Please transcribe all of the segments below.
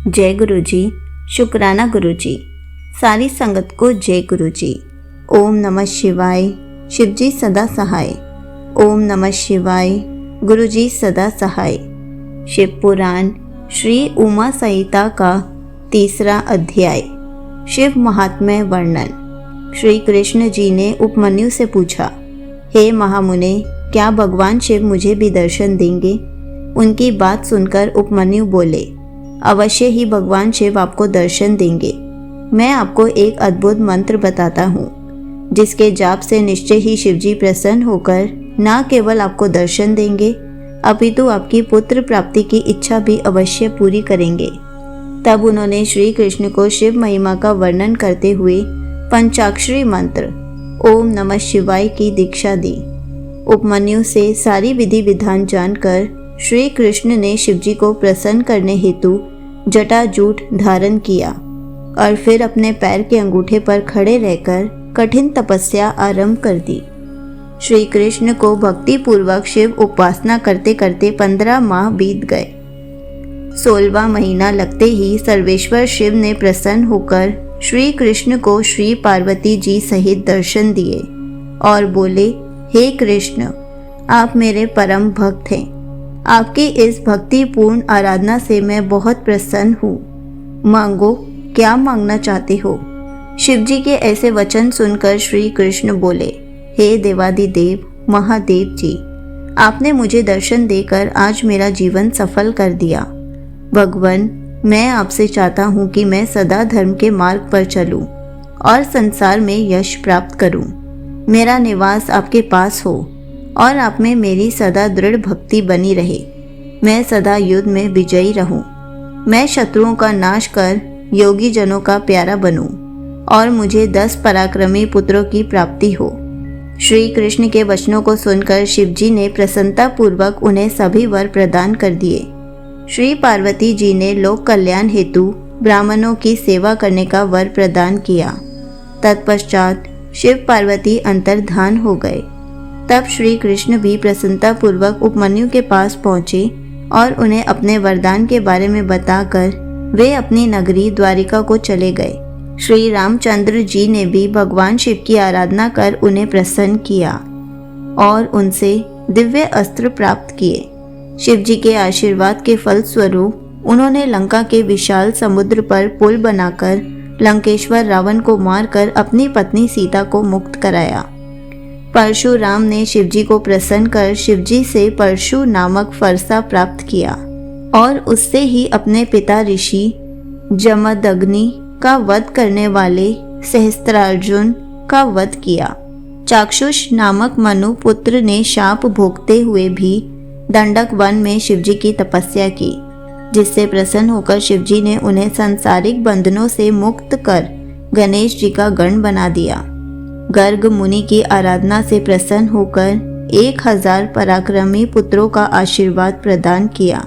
जय गुरु जी। शुक्राना गुरु जी। सारी संगत को जय गुरु जी। ओम नमः शिवाय। शिव जी सदा सहाय। ओम नमः शिवाय। गुरु जी सदा सहाय। शिव पुराण श्री उमा संहिता का 3रा अध्याय। शिव महात्म्य वर्णन। श्री कृष्ण जी ने उपमन्यु से पूछा, हे महामुने, क्या भगवान शिव मुझे भी दर्शन देंगे? उनकी बात सुनकर उपमन्यु बोले, अवश्य ही भगवान शिव आपको दर्शन देंगे। मैं आपको एक अद्भुत मंत्र बताता हूँ, जिसके जाप से निश्चय ही शिवजी प्रसन्न होकर न केवल आपको दर्शन देंगे, अपितु आपकी पुत्र प्राप्ति की इच्छा भी अवश्य पूरी करेंगे। तब उन्होंने श्री कृष्ण को शिव महिमा का वर्णन करते हुए पंचाक्षरी मंत्र ओम नमः शिवाय की दीक्षा दी। उपमन्यु से सारी विधि विधान जानकर श्री कृष्ण ने शिवजी को प्रसन्न करने हेतु जटाजूट धारण किया और फिर अपने पैर के अंगूठे पर खड़े रहकर कठिन तपस्या आरंभ कर दी। श्री कृष्ण को भक्ति पूर्वक शिव उपासना करते करते 15 माह बीत गए। 16वां महीना लगते ही सर्वेश्वर शिव ने प्रसन्न होकर श्री कृष्ण को श्री पार्वती जी सहित दर्शन दिए और बोले, हे कृष्ण, आप मेरे परम भक्त हैं। आपकी इस भक्तिपूर्ण आराधना से मैं बहुत प्रसन्न हूँ। मांगो, क्या मांगना चाहते हो? शिवजी के ऐसे वचन सुनकर श्री कृष्ण बोले, हे देवादिदेव महादेव जी, आपने मुझे दर्शन देकर आज मेरा जीवन सफल कर दिया। भगवान, मैं आपसे चाहता हूँ कि मैं सदा धर्म के मार्ग पर चलूँ और संसार में यश प्राप्त करूँ। मेरा निवास आपके पास हो और आप में मेरी सदा दृढ़ भक्ति बनी रहे। मैं सदा युद्ध में विजयी रहूं। मैं शत्रुओं का नाश कर योगी जनों का प्यारा बनूं और मुझे 10 पराक्रमी पुत्रों की प्राप्ति हो। श्री कृष्ण के वचनों को सुनकर शिवजी ने प्रसन्नता पूर्वक उन्हें सभी वर प्रदान कर दिए। श्री पार्वती जी ने लोक कल्याण हेतु ब्राह्मणों की सेवा करने का वर प्रदान किया। तत्पश्चात शिव पार्वती अंतर्धान हो गए। तब श्री कृष्ण भी प्रसन्नता पूर्वक उपमन्यु के पास पहुँचे और उन्हें अपने वरदान के बारे में बताकर वे अपनी नगरी द्वारिका को चले गए। श्री रामचंद्र जी ने भी भगवान शिव की आराधना कर उन्हें प्रसन्न किया और उनसे दिव्य अस्त्र प्राप्त किए। शिव जी के आशीर्वाद के फलस्वरूप उन्होंने लंका के विशाल समुद्र पर पुल बनाकर लंकेश्वर रावण को मारकर अपनी पत्नी सीता को मुक्त कराया। परशुराम ने शिवजी को प्रसन्न कर शिवजी से परशु नामक फरसा प्राप्त किया और उससे ही अपने पिता ऋषि जमदग्नि का वध करने वाले सहस्त्रार्जुन का वध किया। चाक्षुष नामक मनु पुत्र ने शाप भोगते हुए भी दंडक वन में शिवजी की तपस्या की, जिससे प्रसन्न होकर शिवजी ने उन्हें सांसारिक बंधनों से मुक्त कर गणेश जी का गण बना दिया। गर्ग मुनि की आराधना से प्रसन्न होकर 1000 पराक्रमी पुत्रों का आशीर्वाद प्रदान किया।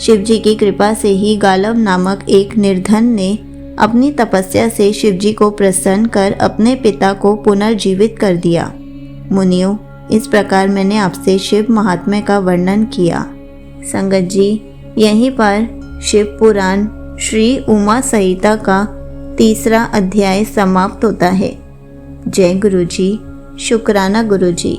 शिवजी की कृपा से ही गालव नामक एक निर्धन ने अपनी तपस्या से शिवजी को प्रसन्न कर अपने पिता को पुनर्जीवित कर दिया। मुनियों, इस प्रकार मैंने आपसे शिव महात्म्य का वर्णन किया। संगत जी, यहीं पर शिव पुराण श्री उमा संहिता का 3रा अध्याय समाप्त होता है। जय गुरु जी। शुक्राना गुरु जी।